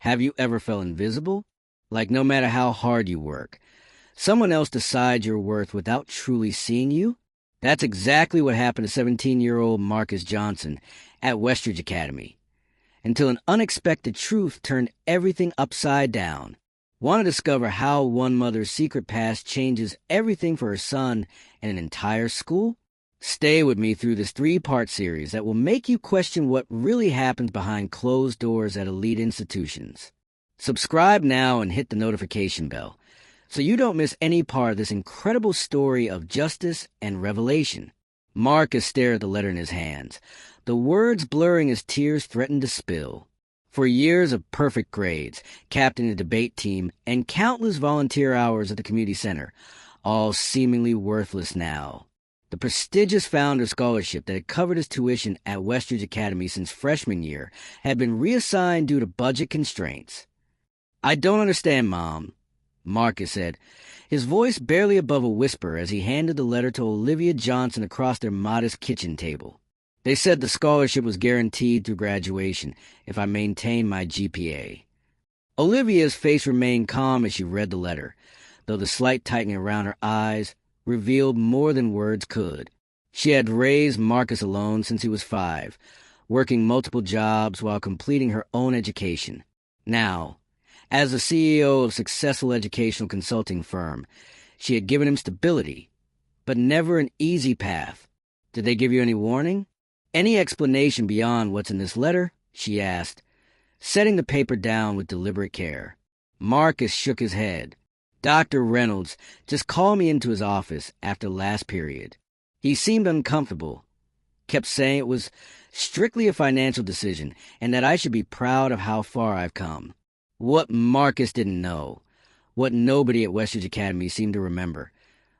Have you ever felt invisible? Like no matter how hard you work, someone else decides your worth without truly seeing you? That's exactly what happened to 17-year-old Marcus Johnson at Westridge Academy, until an unexpected truth turned everything upside down. Want to discover how one mother's secret past changes everything for her son and an entire school? Stay with me through this 3-part series that will make you question what really happens behind closed doors at elite institutions. Subscribe now and hit the notification bell so you don't miss any part of this incredible story of justice and revelation. Marcus stared at the letter in his hands, the words blurring as tears threatened to spill. For years of perfect grades, captain of the debate team, and countless volunteer hours at the community center, all seemingly worthless now. The prestigious Founder Scholarship that had covered his tuition at Westridge Academy since freshman year had been reassigned due to budget constraints. "I don't understand, Mom," Marcus said, his voice barely above a whisper as he handed the letter to Olivia Johnson across their modest kitchen table. "They said the scholarship was guaranteed through graduation if I maintained my GPA." Olivia's face remained calm as she read the letter, though the slight tightening around her eyes revealed more than words could. She had raised Marcus alone since he was 5, working multiple jobs while completing her own education. Now, as the CEO of a successful educational consulting firm, she had given him stability, but never an easy path. "Did they give you any warning? Any explanation beyond what's in this letter?" she asked, setting the paper down with deliberate care. Marcus shook his head. "Dr. Reynolds just called me into his office after last period. He seemed uncomfortable, kept saying it was strictly a financial decision and that I should be proud of how far I've come." What Marcus didn't know, what nobody at Westridge Academy seemed to remember,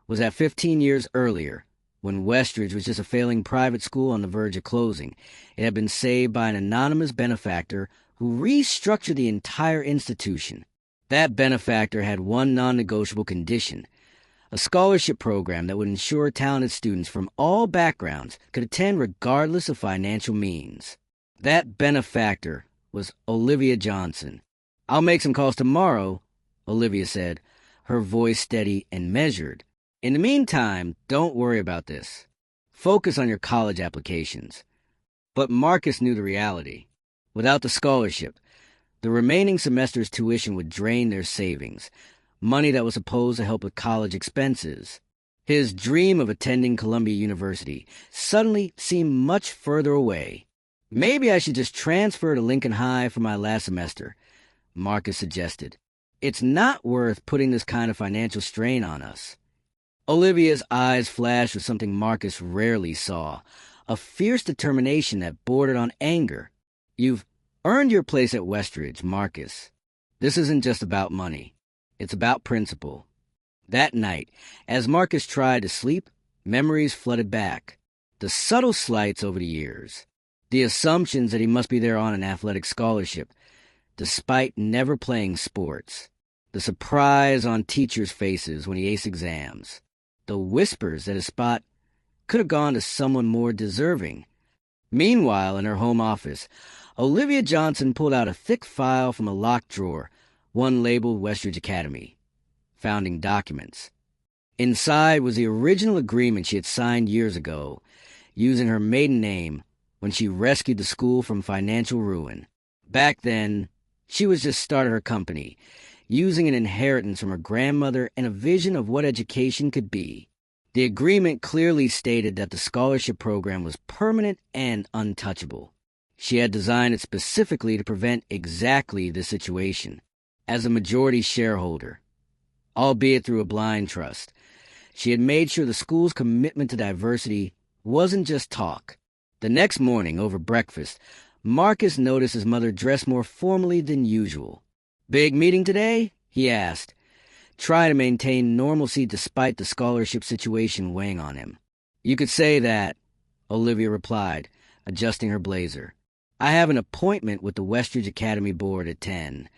was that 15 years earlier, when Westridge was just a failing private school on the verge of closing, it had been saved by an anonymous benefactor who restructured the entire institution. That benefactor had one non-negotiable condition: a scholarship program that would ensure talented students from all backgrounds could attend regardless of financial means. That benefactor was Olivia Johnson. "I'll make some calls tomorrow," Olivia said, her voice steady and measured. "In the meantime, don't worry about this. Focus on your college applications." But Marcus knew the reality. Without the scholarship, the remaining semester's tuition would drain their savings, money that was supposed to help with college expenses. His dream of attending Columbia University suddenly seemed much further away. "Maybe I should just transfer to Lincoln High for my last semester," Marcus suggested. "It's not worth putting this kind of financial strain on us." Olivia's eyes flashed with something Marcus rarely saw, a fierce determination that bordered on anger. "You've earned your place at Westridge, Marcus. This isn't just about money. It's about principle." That night, as Marcus tried to sleep, memories flooded back. The subtle slights over the years. The assumptions that he must be there on an athletic scholarship, despite never playing sports. The surprise on teachers' faces when he aced exams. The whispers that his spot could have gone to someone more deserving. Meanwhile, in her home office, Olivia Johnson pulled out a thick file from a locked drawer, one labeled Westridge Academy, founding documents. Inside was the original agreement she had signed years ago, using her maiden name when she rescued the school from financial ruin. Back then, she was just starting her company, using an inheritance from her grandmother and a vision of what education could be. The agreement clearly stated that the scholarship program was permanent and untouchable. She had designed it specifically to prevent exactly this situation. As a majority shareholder, albeit through a blind trust, she had made sure the school's commitment to diversity wasn't just talk. The next morning, over breakfast, Marcus noticed his mother dressed more formally than usual. "Big meeting today?" he asked, trying to maintain normalcy despite the scholarship situation weighing on him. "You could say that," Olivia replied, adjusting her blazer. "I have an appointment with the Westridge Academy board at 10.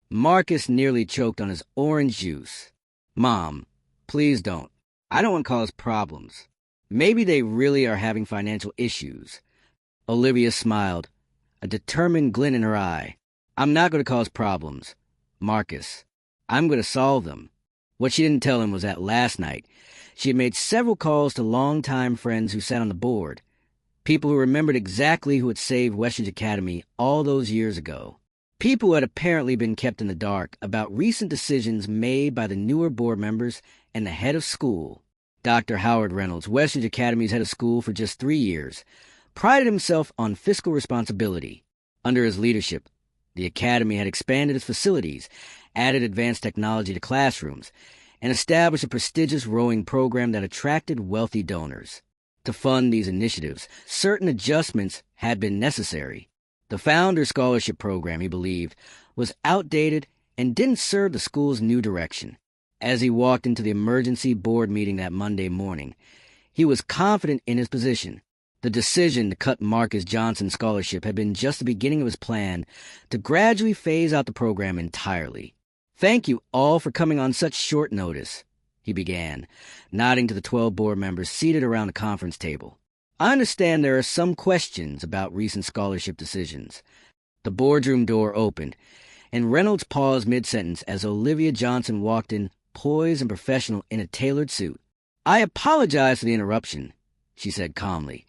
Marcus nearly choked on his orange juice. "Mom, please don't. I don't want to cause problems. Maybe they really are having financial issues." Olivia smiled, a determined glint in her eye. I'm not going to cause problems, Marcus. I'm going to solve them. What she didn't tell him was that last night, she had made several calls to longtime friends who sat on the board, people who remembered exactly who had saved Westridge Academy all those years ago. People who had apparently been kept in the dark about recent decisions made by the newer board members and the head of school. Dr. Howard Reynolds, Westridge Academy's head of school for just 3 years, prided himself on fiscal responsibility. Under his leadership, the academy had expanded its facilities, added advanced technology to classrooms, and established a prestigious rowing program that attracted wealthy donors. To fund these initiatives, certain adjustments had been necessary. The Founder Scholarship Program, he believed, was outdated and didn't serve the school's new direction. As he walked into the emergency board meeting that Monday morning, he was confident in his position. The decision to cut Marcus Johnson's scholarship had been just the beginning of his plan to gradually phase out the program entirely. "Thank you all for coming on such short notice," he began, nodding to the 12 board members seated around the conference table. "I understand there are some questions about recent scholarship decisions." The boardroom door opened, and Reynolds paused mid-sentence as Olivia Johnson walked in, poised and professional in a tailored suit. "I apologize for the interruption," she said calmly,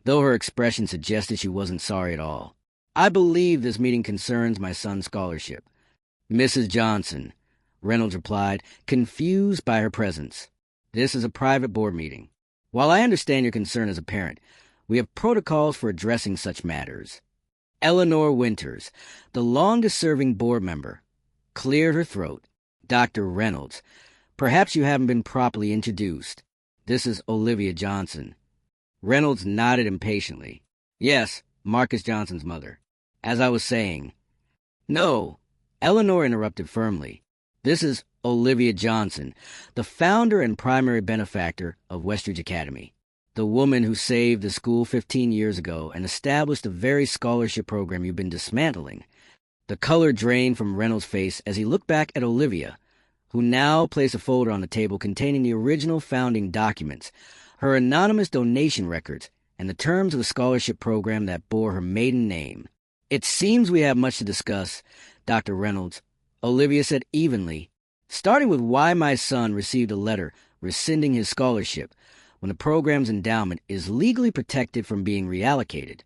though her expression suggested she wasn't sorry at all. "I believe this meeting concerns my son's scholarship." "Mrs. Johnson," Reynolds replied, confused by her presence, "this is a private board meeting. While I understand your concern as a parent, we have protocols for addressing such matters." Eleanor Winters, the longest-serving board member, cleared her throat. "Dr. Reynolds, perhaps you haven't been properly introduced. This is Olivia Johnson." Reynolds nodded impatiently. "Yes, Marcus Johnson's mother. As I was saying." "No," Eleanor interrupted firmly. "This is Olivia Johnson, the founder and primary benefactor of Westridge Academy, the woman who saved the school 15 years ago and established the very scholarship program you've been dismantling." The color drained from Reynolds' face as he looked back at Olivia, who now placed a folder on the table containing the original founding documents, her anonymous donation records, and the terms of the scholarship program that bore her maiden name. "It seems we have much to discuss, Dr. Reynolds," Olivia said evenly, "starting with why my son received a letter rescinding his scholarship when the program's endowment is legally protected from being reallocated."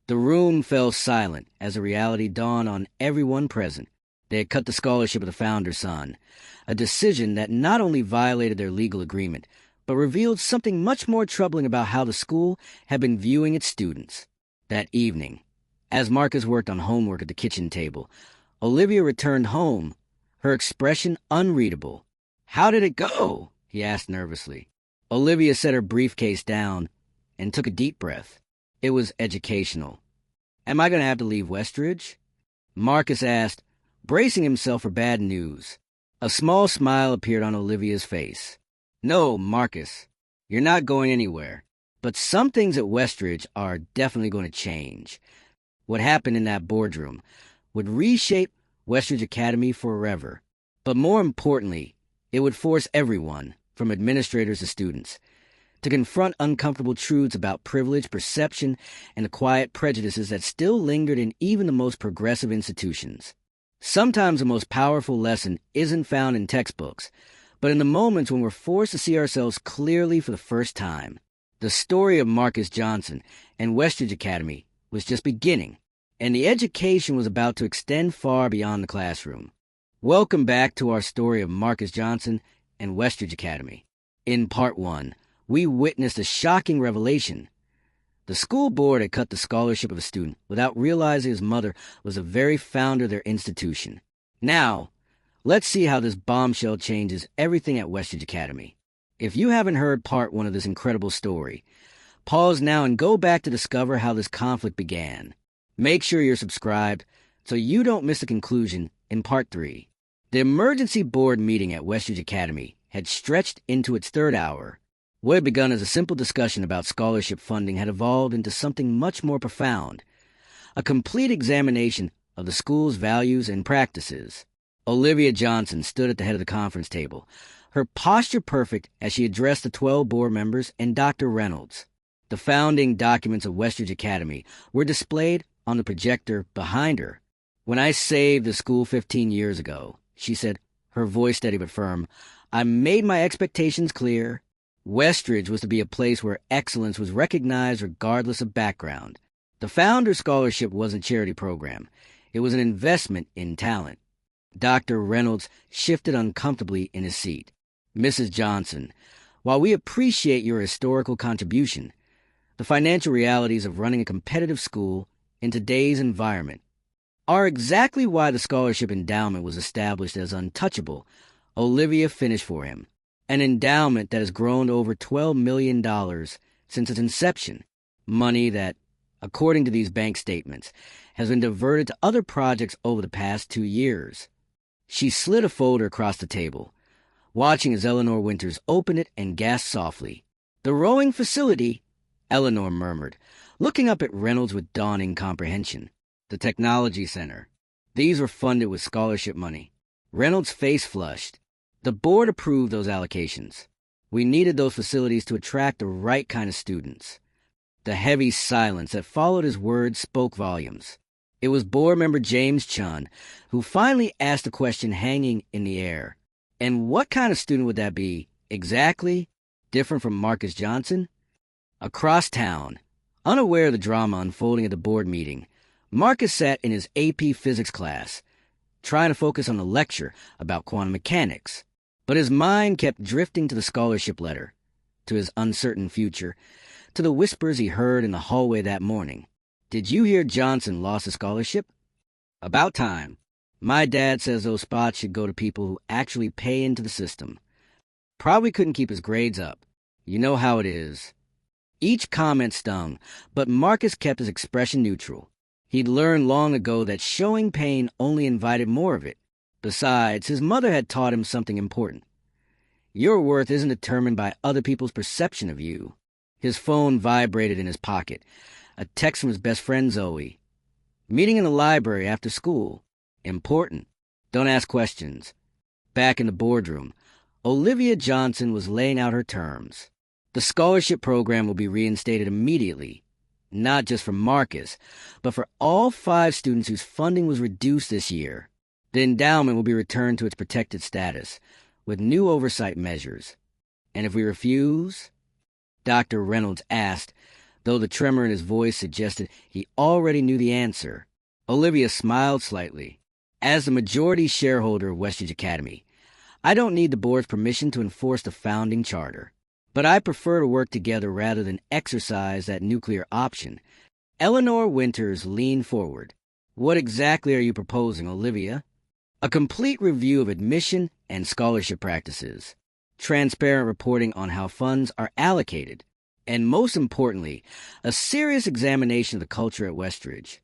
The room fell silent as the reality dawned on everyone present. They had cut the scholarship of the founder's son, a decision that not only violated their legal agreement, but revealed something much more troubling about how the school had been viewing its students. That evening, as Marcus worked on homework at the kitchen table, Olivia returned home, her expression unreadable. "How did it go?" he asked nervously. Olivia set her briefcase down and took a deep breath. "It was educational." "Am I going to have to leave Westridge?" Marcus asked, bracing himself for bad news. A small smile appeared on Olivia's face. "No, Marcus, you're not going anywhere. But some things at Westridge are definitely going to change. What happened in that boardroom would reshape Westridge Academy forever. But more importantly, it would force everyone, from administrators to students, to confront uncomfortable truths about privilege, perception, and the quiet prejudices that still lingered in even the most progressive institutions. Sometimes the most powerful lesson isn't found in textbooks, but in the moments when we're forced to see ourselves clearly for the first time. The story of Marcus Johnson and Westridge Academy was just beginning, and the education was about to extend far beyond the classroom. Welcome back to our story of Marcus Johnson and Westridge Academy. In Part 1, we witnessed a shocking revelation. The school board had cut the scholarship of a student without realizing his mother was the very founder of their institution. Now, let's see how this bombshell changes everything at Westridge Academy. If you haven't heard Part 1 of this incredible story, pause now and go back to discover how this conflict began. Make sure you're subscribed so you don't miss the conclusion in Part 3. The emergency board meeting at Westridge Academy had stretched into its third hour. What had begun as a simple discussion about scholarship funding had evolved into something much more profound, a complete examination of the school's values and practices. Olivia Johnson stood at the head of the conference table, her posture perfect as she addressed the 12 board members and Dr. Reynolds. The founding documents of Westridge Academy were displayed on the projector behind her. When I saved the school 15 years ago, she said, her voice steady but firm, I made my expectations clear. Westridge was to be a place where excellence was recognized regardless of background. The Founders Scholarship wasn't a charity program. It was an investment in talent. Dr. Reynolds shifted uncomfortably in his seat. Mrs. Johnson, while we appreciate your historical contribution, the financial realities of running a competitive school in today's environment are exactly why the scholarship endowment was established as untouchable. Olivia finished for him. An endowment that has grown to over $12 million since its inception. Money that, according to these bank statements, has been diverted to other projects over the past 2 years. She slid a folder across the table, watching as Eleanor Winters opened it and gasped softly. The rowing facility, Eleanor murmured, looking up at Reynolds with dawning comprehension. The technology center. These were funded with scholarship money. Reynolds' face flushed. The board approved those allocations. We needed those facilities to attract the right kind of students. The heavy silence that followed his words spoke volumes. It was board member James Chun who finally asked a question hanging in the air. And what kind of student would that be, exactly? Different from Marcus Johnson? Across town, unaware of the drama unfolding at the board meeting, Marcus sat in his AP physics class, trying to focus on a lecture about quantum mechanics. But his mind kept drifting to the scholarship letter, to his uncertain future, to the whispers he heard in the hallway that morning. Did you hear Johnson lost a scholarship? About time. My dad says those spots should go to people who actually pay into the system. Probably couldn't keep his grades up. You know how it is. Each comment stung, but Marcus kept his expression neutral. He'd learned long ago that showing pain only invited more of it. Besides, his mother had taught him something important. Your worth isn't determined by other people's perception of you. His phone vibrated in his pocket. A text from his best friend Zoe. Meeting in the library after school. Important. Don't ask questions. Back in the boardroom, Olivia Johnson was laying out her terms. The scholarship program will be reinstated immediately. Not just for Marcus, but for all 5 students whose funding was reduced this year. The endowment will be returned to its protected status, with new oversight measures. And if we refuse? Dr. Reynolds asked, though the tremor in his voice suggested he already knew the answer. Olivia smiled slightly. As the majority shareholder of Westridge Academy, I don't need the board's permission to enforce the founding charter. But I prefer to work together rather than exercise that nuclear option. Eleanor Winters leaned forward. What exactly are you proposing, Olivia? A complete review of admission and scholarship practices, transparent reporting on how funds are allocated, and most importantly, a serious examination of the culture at Westridge.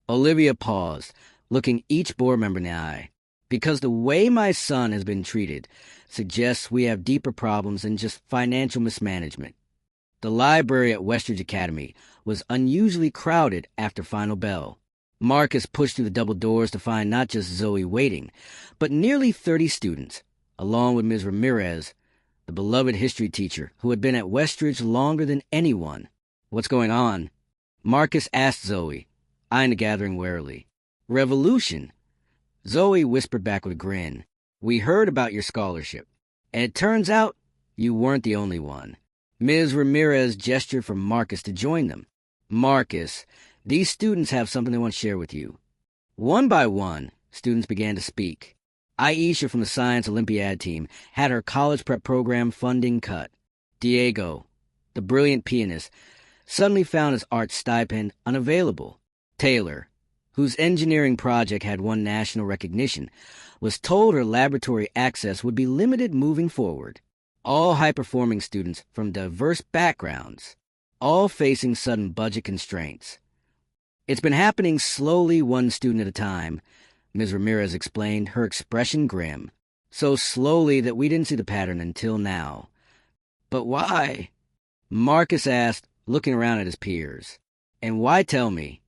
Olivia paused, looking each board member in the eye. Because the way my son has been treated suggests we have deeper problems than just financial mismanagement. The library at Westridge Academy was unusually crowded after final bell. Marcus pushed through the double doors to find not just Zoe waiting, but nearly 30 students, along with Ms. Ramirez, the beloved history teacher who had been at Westridge longer than anyone. What's going on? Marcus asked Zoe, eyeing the gathering warily. Revolution. Zoe whispered back with a grin. We heard about your scholarship, and it turns out you weren't the only one. Ms. Ramirez gestured for Marcus to join them. Marcus, these students have something they want to share with you. One by one, students began to speak. Aisha from the Science Olympiad team had her college prep program funding cut. Diego, the brilliant pianist, suddenly found his art stipend unavailable. Taylor, whose engineering project had won national recognition, was told her laboratory access would be limited moving forward. All high-performing students from diverse backgrounds, all facing sudden budget constraints. It's been happening slowly, one student at a time, Ms. Ramirez explained, her expression grim. So slowly that we didn't see the pattern until now. But why? Marcus asked, looking around at his peers. And why tell me?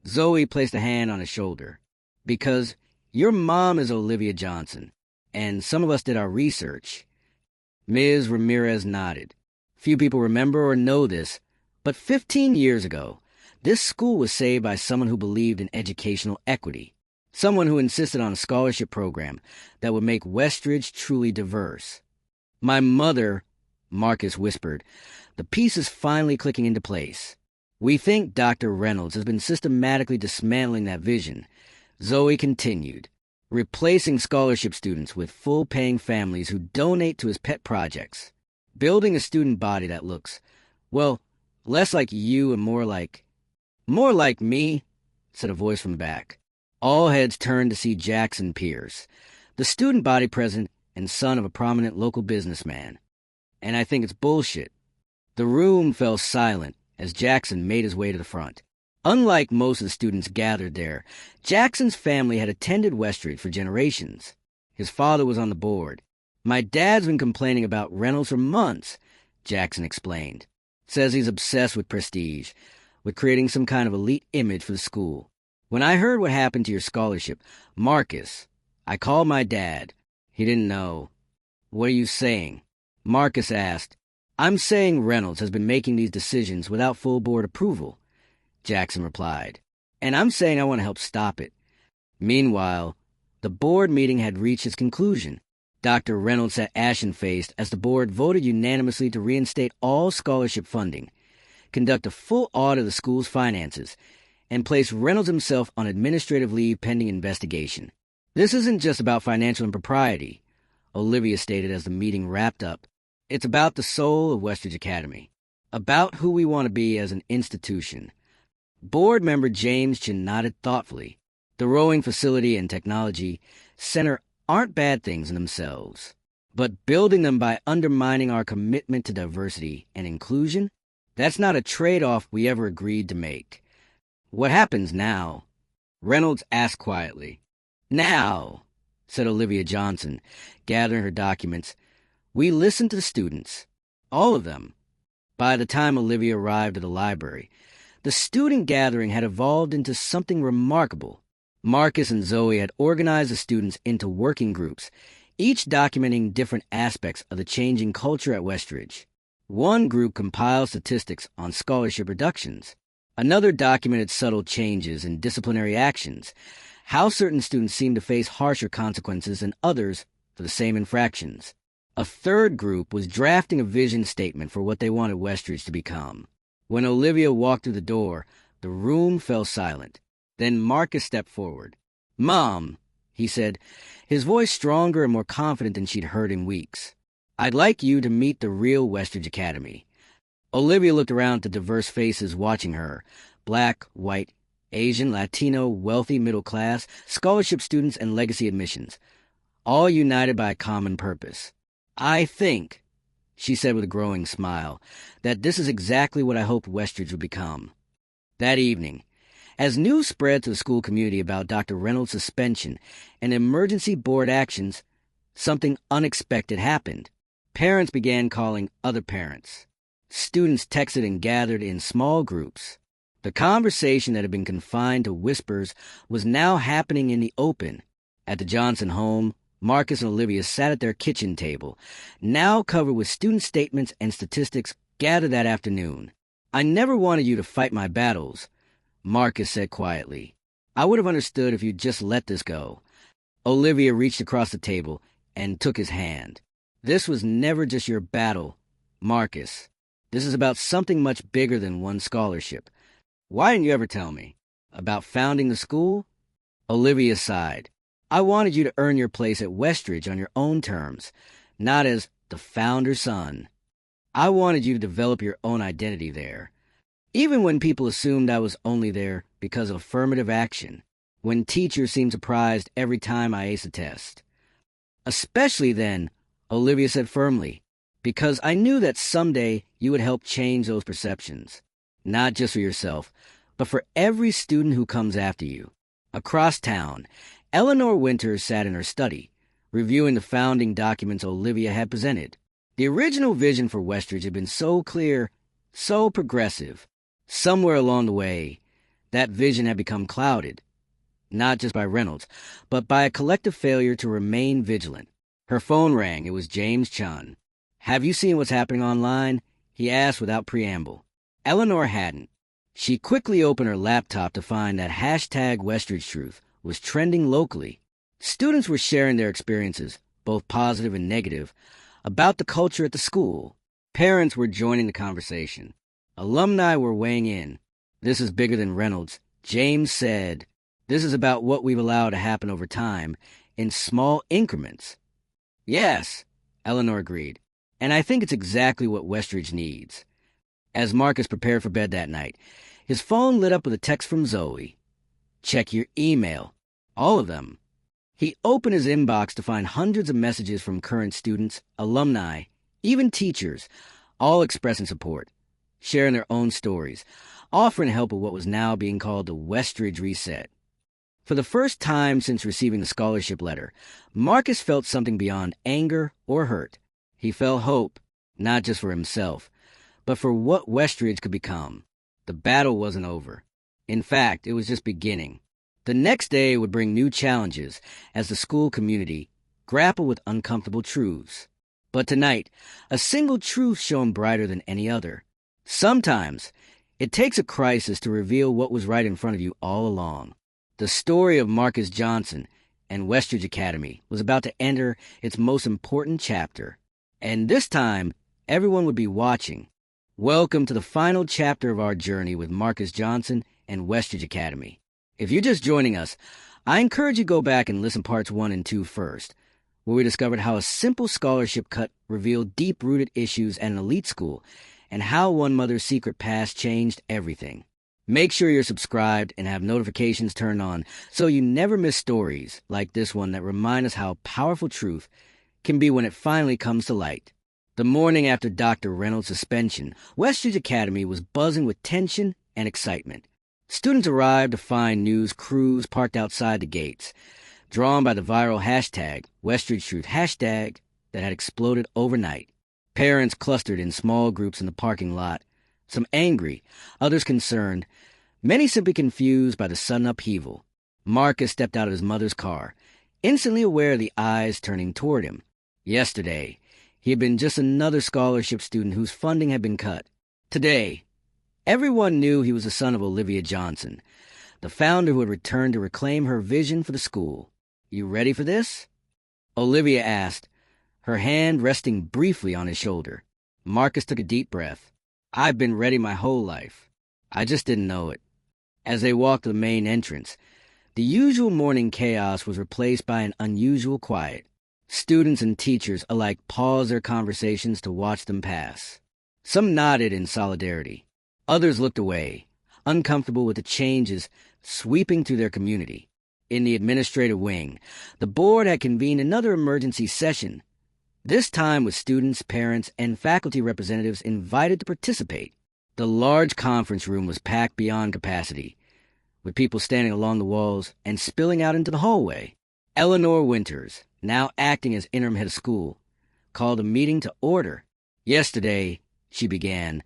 Zoe placed a hand on his shoulder. Because your mom is Olivia Johnson, and some of us did our research. Ms. Ramirez nodded. Few people remember or know this, but 15 years ago, this school was saved by someone who believed in educational equity. Someone who insisted on a scholarship program that would make Westridge truly diverse. My mother, Marcus whispered, the pieces finally clicking into place. We think Dr. Reynolds has been systematically dismantling that vision. Zoe continued, replacing scholarship students with full-paying families who donate to his pet projects. Building a student body that looks, well, less like you and more like me, said a voice from the back. All heads turned to see Jackson Pierce, the student body president and son of a prominent local businessman. And I think it's bullshit. The room fell silent as Jackson made his way to the front. Unlike most of the students gathered there, Jackson's family had attended Westridge for generations. His father was on the board. My dad's been complaining about Reynolds for months, Jackson explained. Says he's obsessed with prestige, with creating some kind of elite image for the school. When I heard what happened to your scholarship, Marcus, I called my dad. He didn't know. What are you saying? Marcus asked. I'm saying Reynolds has been making these decisions without full board approval, Jackson replied. And I'm saying I want to help stop it. Meanwhile, the board meeting had reached its conclusion. Dr. Reynolds sat ashen-faced as the board voted unanimously to reinstate all scholarship funding, conduct a full audit of the school's finances, and place Reynolds himself on administrative leave pending investigation. This isn't just about financial impropriety, Olivia stated as the meeting wrapped up. It's about the soul of Westridge Academy, about who we want to be as an institution. Board member James Chin nodded thoughtfully. The rowing facility and technology center aren't bad things in themselves, but building them by undermining our commitment to diversity and inclusion, that's not a trade-off we ever agreed to make. What happens now? Reynolds asked quietly. Now, said Olivia Johnson, gathering her documents, we listened to the students, all of them. By the time Olivia arrived at the library, the student gathering had evolved into something remarkable. Marcus and Zoe had organized the students into working groups, each documenting different aspects of the changing culture at Westridge. One group compiled statistics on scholarship reductions. Another documented subtle changes in disciplinary actions, how certain students seemed to face harsher consequences than others for the same infractions. A third group was drafting a vision statement for what they wanted Westridge to become. When Olivia walked through the door, the room fell silent. Then Marcus stepped forward. Mom, he said, his voice stronger and more confident than she'd heard in weeks. I'd like you to meet the real Westridge Academy. Olivia looked around at the diverse faces watching her. Black, white, Asian, Latino, wealthy, middle class, scholarship students, and legacy admissions. All united by a common purpose. I think, she said with a growing smile, that this is exactly what I hoped Westridge would become. That evening, as news spread to the school community about Dr. Reynolds' suspension and emergency board actions, something unexpected happened. Parents began calling other parents. Students texted and gathered in small groups. The conversation that had been confined to whispers was now happening in the open. At the Johnson home, Marcus and Olivia sat at their kitchen table, now covered with student statements and statistics gathered that afternoon. I never wanted you to fight my battles, Marcus said quietly. I would have understood if you'd just let this go. Olivia reached across the table and took his hand. This was never just your battle, Marcus. This is about something much bigger than one scholarship. Why didn't you ever tell me? About founding the school? Olivia sighed. I wanted you to earn your place at Westridge on your own terms, not as the founder's son. I wanted you to develop your own identity there. Even when people assumed I was only there because of affirmative action, when teachers seemed surprised every time I aced a test. Especially then, Olivia said firmly, because I knew that someday you would help change those perceptions, not just for yourself, but for every student who comes after you. Across town, Eleanor Winters sat in her study, reviewing the founding documents Olivia had presented. The original vision for Westridge had been so clear, so progressive. Somewhere along the way, that vision had become clouded, not just by Reynolds, but by a collective failure to remain vigilant. Her phone rang. It was James Chun. Have you seen what's happening online? He asked without preamble. Eleanor hadn't. She quickly opened her laptop to find that hashtag Westridge Truth was trending locally. Students were sharing their experiences, both positive and negative, about the culture at the school. Parents were joining the conversation. Alumni were weighing in. "This is bigger than Reynolds," James said. "This is about what we've allowed to happen over time, in small increments." "Yes," Eleanor agreed. "And I think it's exactly what Westridge needs." As Marcus prepared for bed that night, his phone lit up with a text from Zoe. "Check your email." All of them. He opened his inbox to find hundreds of messages from current students, alumni, even teachers, all expressing support, sharing their own stories, offering help with what was now being called the Westridge Reset. For the first time since receiving the scholarship letter, Marcus felt something beyond anger or hurt. He felt hope, not just for himself, but for what Westridge could become. The battle wasn't over. In fact, it was just beginning. The next day would bring new challenges as the school community grappled with uncomfortable truths. But tonight, a single truth shone brighter than any other. Sometimes, it takes a crisis to reveal what was right in front of you all along. The story of Marcus Johnson and Westridge Academy was about to enter its most important chapter. And this time, everyone would be watching. Welcome to the final chapter of our journey with Marcus Johnson and Westridge Academy. If you're just joining us, I encourage you to go back and listen parts 1 and 2 first, where we discovered how a simple scholarship cut revealed deep-rooted issues at an elite school and how one mother's secret past changed everything. Make sure you're subscribed and have notifications turned on so you never miss stories like this one that remind us how powerful truth can be when it finally comes to light. The morning after Dr. Reynolds' suspension, Westridge Academy was buzzing with tension and excitement. Students arrived to find news crews parked outside the gates, drawn by the viral hashtag, Westridge Truth hashtag, that had exploded overnight. Parents clustered in small groups in the parking lot, some angry, others concerned, many simply confused by the sudden upheaval. Marcus stepped out of his mother's car, instantly aware of the eyes turning toward him. Yesterday, he had been just another scholarship student whose funding had been cut. Today, everyone knew he was the son of Olivia Johnson, the founder who had returned to reclaim her vision for the school. "You ready for this?" Olivia asked, her hand resting briefly on his shoulder. Marcus took a deep breath. "I've been ready my whole life. I just didn't know it." As they walked to the main entrance, the usual morning chaos was replaced by an unusual quiet. Students and teachers alike paused their conversations to watch them pass. Some nodded in solidarity. Others looked away, uncomfortable with the changes sweeping through their community. In the administrative wing, the board had convened another emergency session, this time with students, parents, and faculty representatives invited to participate. The large conference room was packed beyond capacity, with people standing along the walls and spilling out into the hallway. Eleanor Winters, now acting as interim head of school, called a meeting to order. "Yesterday," she began,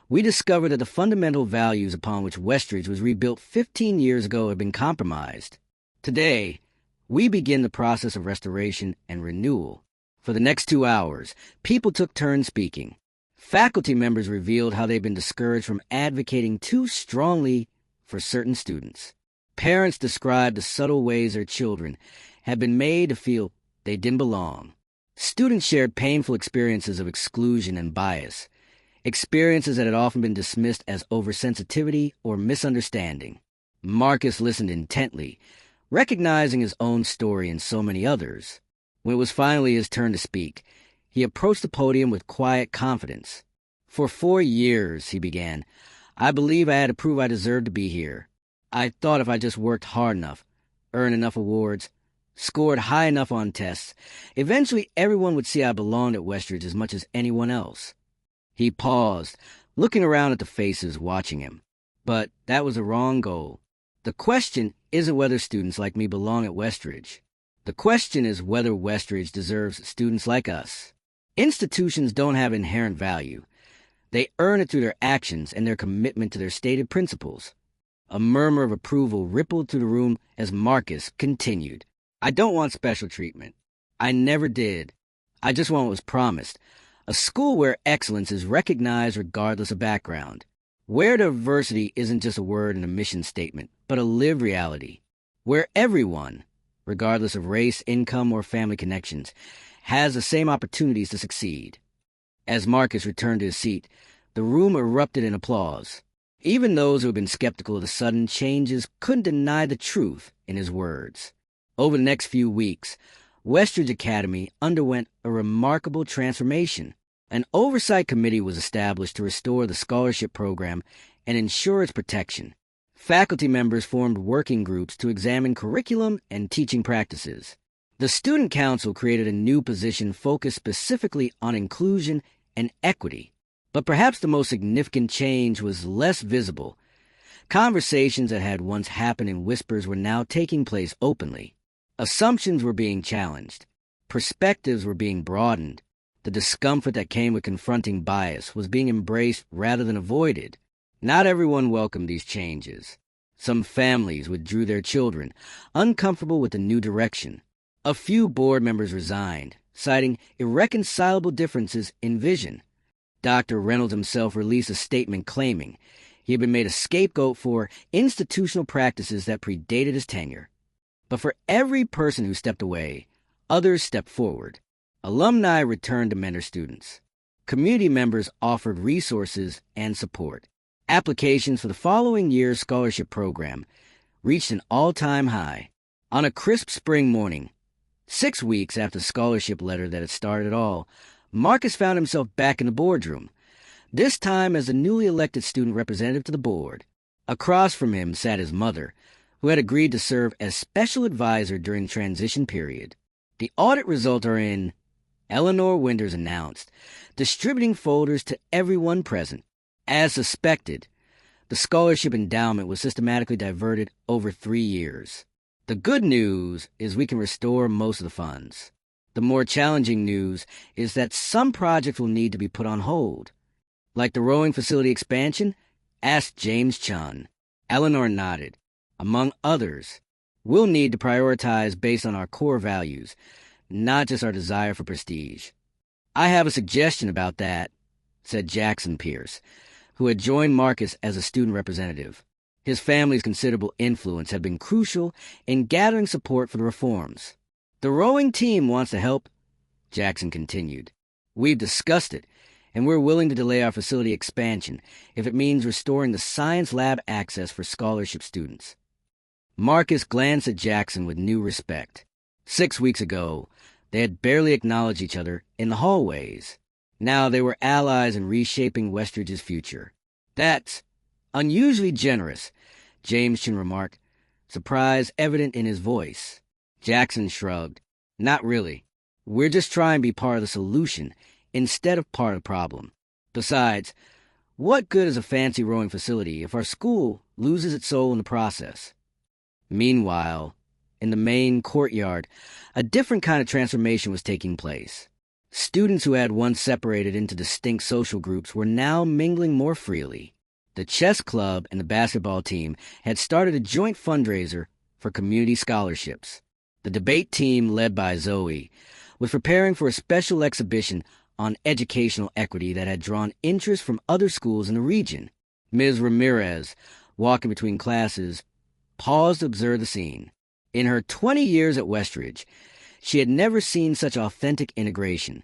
"we discovered that the fundamental values upon which Westridge was rebuilt 15 years ago had been compromised. Today, we begin the process of restoration and renewal." For the next 2 hours, people took turns speaking. Faculty members revealed how they'd been discouraged from advocating too strongly for certain students. Parents described the subtle ways their children had been made to feel they didn't belong. Students shared painful experiences of exclusion and bias, experiences that had often been dismissed as oversensitivity or misunderstanding. Marcus listened intently, recognizing his own story and so many others. When it was finally his turn to speak, he approached the podium with quiet confidence. "For 4 years," he began, "I believe I had to prove I deserved to be here. I thought if I just worked hard enough, earned enough awards, scored high enough on tests, eventually everyone would see I belonged at Westridge as much as anyone else." He paused, looking around at the faces watching him. But that was the wrong goal. The question isn't whether students like me belong at Westridge. The question is whether Westridge deserves students like us. Institutions don't have inherent value. They earn it through their actions and their commitment to their stated principles. A murmur of approval rippled through the room as Marcus continued. "I don't want special treatment. I never did. I just want what was promised. A school where excellence is recognized regardless of background. Where diversity isn't just a word in a mission statement, but a lived reality. where everyone, regardless of race, income, or family connections, has the same opportunities to succeed. As Marcus returned to his seat, the room erupted in applause. Even those who had been skeptical of the sudden changes couldn't deny the truth in his words. Over the next few weeks, Westridge Academy underwent a remarkable transformation. An oversight committee was established to restore the scholarship program and ensure its protection. Faculty members formed working groups to examine curriculum and teaching practices. The Student Council created a new position focused specifically on inclusion and equity. But perhaps the most significant change was less visible. Conversations that had once happened in whispers were now taking place openly. Assumptions were being challenged. Perspectives were being broadened. The discomfort that came with confronting bias was being embraced rather than avoided. Not everyone welcomed these changes. Some families withdrew their children, uncomfortable with the new direction. A few board members resigned, citing irreconcilable differences in vision. Dr. Reynolds himself released a statement claiming he had been made a scapegoat for institutional practices that predated his tenure. But for every person who stepped away, others stepped forward. Alumni returned to mentor students. Community members offered resources and support. Applications for the following year's scholarship program reached an all-time high. On a crisp spring morning, 6 weeks after the scholarship letter that had started it all, Marcus found himself back in the boardroom, this time as the newly elected student representative to the board. Across from him sat his mother, who had agreed to serve as special advisor during the transition period. The audit results are in, Eleanor Winters announced, distributing folders to everyone present. As suspected, the scholarship endowment was systematically diverted over 3 years. The good news is we can restore most of the funds. The more challenging news is that some projects will need to be put on hold. Like the rowing facility expansion, asked James Chun. Eleanor nodded. Among others, we'll need to prioritize based on our core values, not just our desire for prestige. I have a suggestion about that, said Jackson Pierce, who had joined Marcus as a student representative. His family's considerable influence had been crucial in gathering support for the reforms. The rowing team wants to help, Jackson continued. We've discussed it, and we're willing to delay our facility expansion if it means restoring the science lab access for scholarship students. Marcus glanced at Jackson with new respect. 6 weeks ago, they had barely acknowledged each other in the hallways. Now they were allies in reshaping Westridge's future. That's unusually generous, James Chin remarked, surprise evident in his voice. Jackson shrugged. Not really. We're just trying to be part of the solution instead of part of the problem. Besides, what good is a fancy rowing facility if our school loses its soul in the process? Meanwhile, in the main courtyard, a different kind of transformation was taking place. Students who had once separated into distinct social groups were now mingling more freely. The chess club and the basketball team had started a joint fundraiser for community scholarships. The debate team, led by Zoe, was preparing for a special exhibition on educational equity that had drawn interest from other schools in the region. Ms. Ramirez, walking between classes, paused to observe the scene. In her 20 years at Westridge, she had never seen such authentic integration,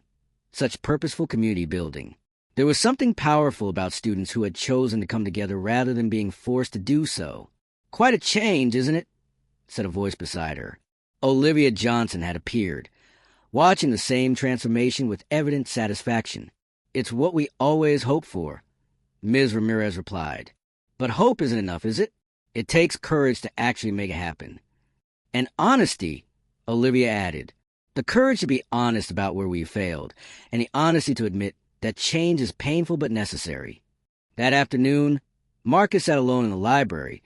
such purposeful community building. There was something powerful about students who had chosen to come together rather than being forced to do so. "Quite a change, isn't it?" said a voice beside her. Olivia Johnson had appeared, watching the same transformation with evident satisfaction. "It's what we always hoped for," Ms. Ramirez replied. "But hope isn't enough, is it? It takes courage to actually make it happen." "And honesty," Olivia added. "The courage to be honest about where we failed, and the honesty to admit that change is painful but necessary." That afternoon, Marcus sat alone in the library,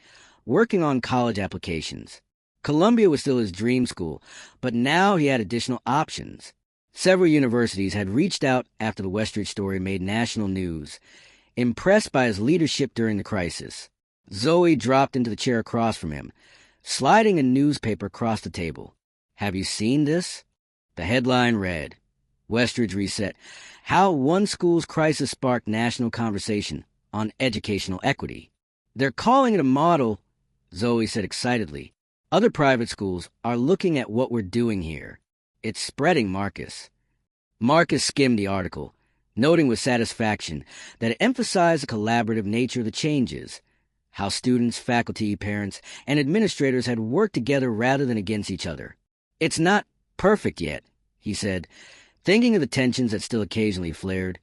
working on college applications. Columbia was still his dream school, but now he had additional options. Several universities had reached out after the Westridge story made national news, impressed by his leadership during the crisis. Zoe dropped into the chair across from him, sliding a newspaper across the table. "Have you seen this?" The headline read, Westridge Reset, How One School's Crisis Sparked National Conversation on Educational Equity. "They're calling it a model," Zoe said excitedly, Other private schools are looking at what we're doing here. It's spreading, Marcus. Marcus skimmed the article, noting with satisfaction that it emphasized the collaborative nature of the changes, how students, faculty, parents, and administrators had worked together rather than against each other. It's not perfect yet, he said, thinking of the tensions that still occasionally flared,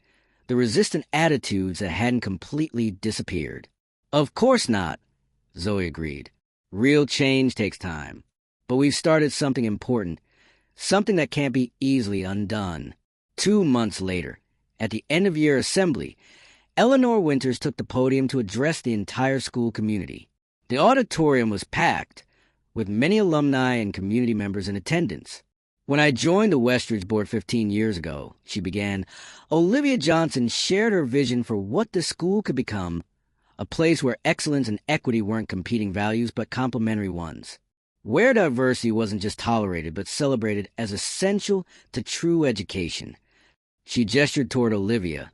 the resistant attitudes that hadn't completely disappeared. Of course not, Zoe agreed. Real change takes time. But we've started something important, something that can't be easily undone. 2 months later, at the end-of-year assembly, Eleanor Winters took the podium to address the entire school community. The auditorium was packed, with many alumni and community members in attendance. When I joined the Westridge board 15 years ago, she began, Olivia Johnson shared her vision for what the school could become, a place where excellence and equity weren't competing values but complementary ones, where diversity wasn't just tolerated but celebrated as essential to true education. She gestured toward Olivia,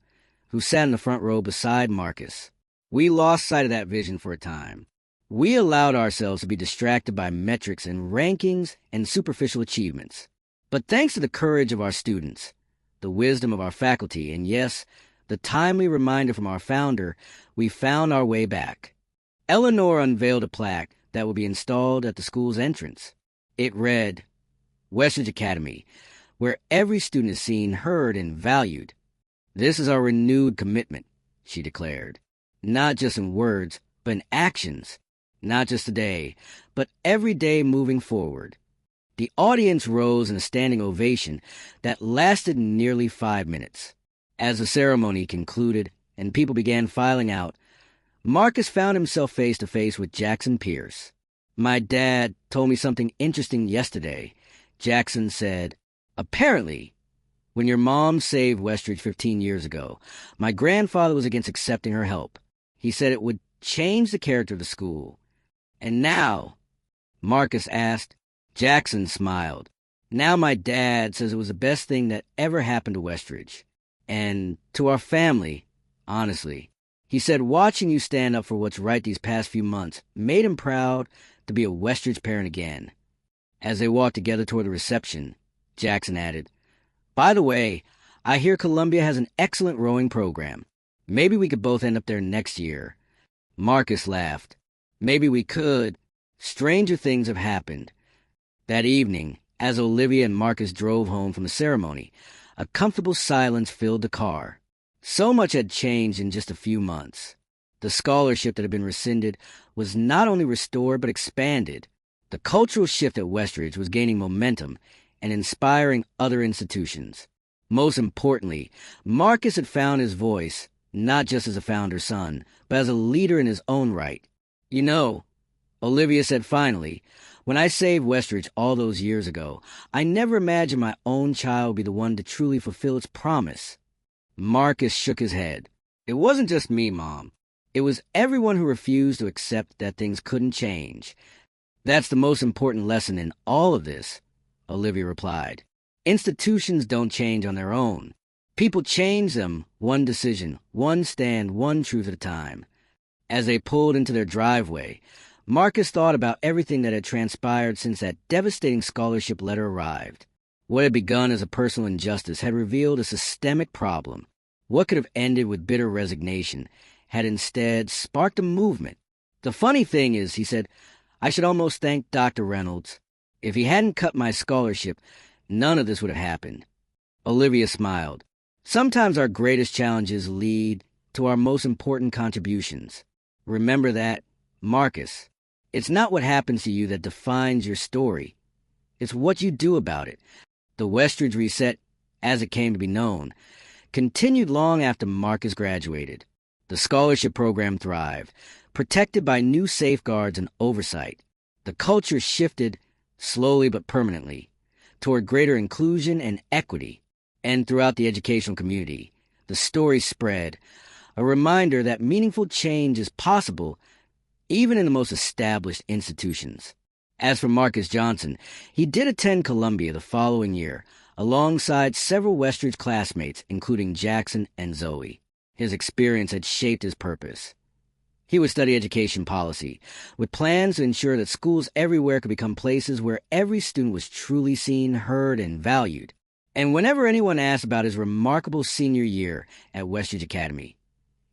who sat in the front row beside Marcus. We lost sight of that vision for a time. We allowed ourselves to be distracted by metrics and rankings and superficial achievements. But thanks to the courage of our students, the wisdom of our faculty, and yes, the timely reminder from our founder, we found our way back. Eleanor unveiled a plaque that would be installed at the school's entrance. It read, Westridge Academy, where every student is seen, heard, and valued. This is our renewed commitment, she declared, not just in words, but in actions, not just today, but every day moving forward. The audience rose in a standing ovation that lasted nearly 5 minutes. As the ceremony concluded and people began filing out, Marcus found himself face to face with Jackson Pierce. My dad told me something interesting yesterday, Jackson said. Apparently, when your mom saved Westridge 15 years ago, my grandfather was against accepting her help. He said it would change the character of the school. And now, Marcus asked. Jackson smiled. Now my dad says it was the best thing that ever happened to Westridge. And to our family, honestly. He said watching you stand up for what's right these past few months made him proud to be a Westridge parent again. As they walked together toward the reception, Jackson added, By the way, I hear Columbia has an excellent rowing program. Maybe we could both end up there next year. Marcus laughed. Maybe we could. Stranger things have happened. That evening, as Olivia and Marcus drove home from the ceremony, a comfortable silence filled the car. So much had changed in just a few months. The scholarship that had been rescinded was not only restored but expanded. The cultural shift at Westridge was gaining momentum and inspiring other institutions. Most importantly, Marcus had found his voice, not just as a founder's son, but as a leader in his own right. You know, Olivia said finally, when I saved Westridge all those years ago, I never imagined my own child would be the one to truly fulfill its promise. Marcus shook his head. It wasn't just me, Mom. It was everyone who refused to accept that things couldn't change. That's the most important lesson in all of this, Olivia replied. Institutions don't change on their own. People change them one decision, one stand, one truth at a time. As they pulled into their driveway, Marcus thought about everything that had transpired since that devastating scholarship letter arrived. What had begun as a personal injustice had revealed a systemic problem. What could have ended with bitter resignation had instead sparked a movement. The funny thing is, he said, I should almost thank Dr. Reynolds. If he hadn't cut my scholarship, none of this would have happened. Olivia smiled. Sometimes our greatest challenges lead to our most important contributions. Remember that, Marcus. It's not what happens to you that defines your story. It's what you do about it. The Westridge Reset, as it came to be known, continued long after Marcus graduated. The scholarship program thrived, protected by new safeguards and oversight. The culture shifted, slowly but permanently, toward greater inclusion and equity. And throughout the educational community, the story spread, a reminder that meaningful change is possible even in the most established institutions. As for Marcus Johnson, he did attend Columbia the following year, alongside several Westridge classmates, including Jackson and Zoe. His experience had shaped his purpose. He would study education policy, with plans to ensure that schools everywhere could become places where every student was truly seen, heard, and valued. And whenever anyone asked about his remarkable senior year at Westridge Academy,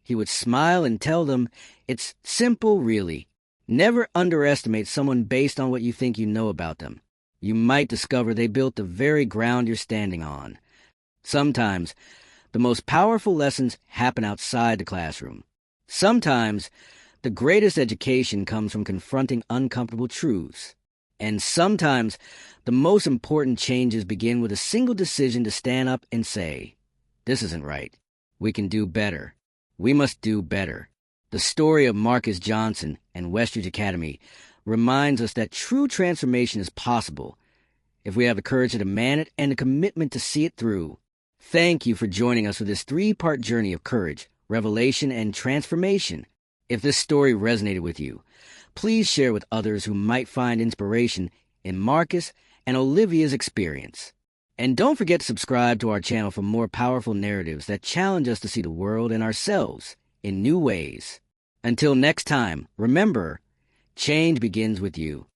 he would smile and tell them, "It's simple, really. Never underestimate someone based on what you think you know about them. You might discover they built the very ground you're standing on." Sometimes, the most powerful lessons happen outside the classroom. Sometimes, the greatest education comes from confronting uncomfortable truths. And sometimes, the most important changes begin with a single decision to stand up and say, "This isn't right. We can do better. We must do better." The story of Marcus Johnson and Westridge Academy reminds us that true transformation is possible if we have the courage to demand it and the commitment to see it through. Thank you for joining us for this 3-part journey of courage, revelation, and transformation. If this story resonated with you, please share with others who might find inspiration in Marcus and Olivia's experience. And don't forget to subscribe to our channel for more powerful narratives that challenge us to see the world and ourselves in new ways. Until next time, remember, change begins with you.